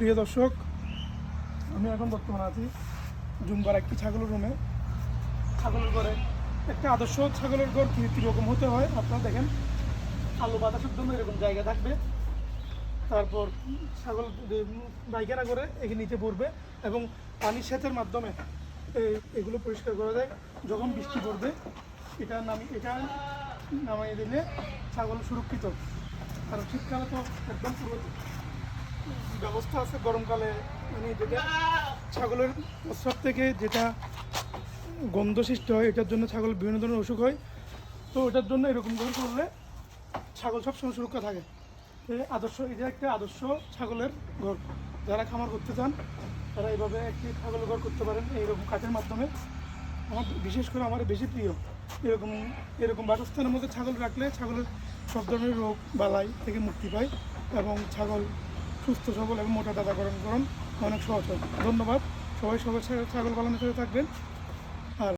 প্রিয় দর্শক, আমি এখন বর্তমানে আছি জুমবার একটি ছাগলের রুমে। ছাগলের ঘরে একটা আদর্শ ছাগলের ঘর কীরকম হতে হয় আপনারা দেখেন। আলো বাতাসের জন্য এরকম জায়গা থাকবে, তারপর ছাগল পায়খানা করে এখানে নিচে পড়বে এবং পানির সেচের মাধ্যমে এগুলো পরিষ্কার করা যায়। যখন বৃষ্টি পড়বে এটা নামিয়ে দিলে ছাগল সুরক্ষিত। কারণ শীতকালে তো একদম পুরো ব্যবস্থা আছে, গরমকালে মানে যেটা ছাগলের প্রস্রাব থেকে যেটা গন্ধ সৃষ্টি হয়, এটার জন্য ছাগল বিভিন্ন ধরনের অসুখ হয়। তো ওটার জন্য এরকম ঘর করলে ছাগল সবসময় সুরক্ষা থাকে। এটা একটা আদর্শ ছাগলের ঘর। যারা খামার করতে চান তারা এইভাবে একটি ছাগলের ঘর করতে পারেন এইরকম কাঠের মাধ্যমে। বিশেষ করে আমার বেশি প্রিয় এরকম বাসস্থানের মধ্যে ছাগল রাখলে ছাগলের সব ধরনের রোগ বালাই থেকে মুক্তি পায় এবং ছাগল সুস্থ সবল এবং মোটা দাদাকরণ অনেক সহজ হয়। ধন্যবাদ। সবাই ছাগল পালনের সাথে থাকবেন।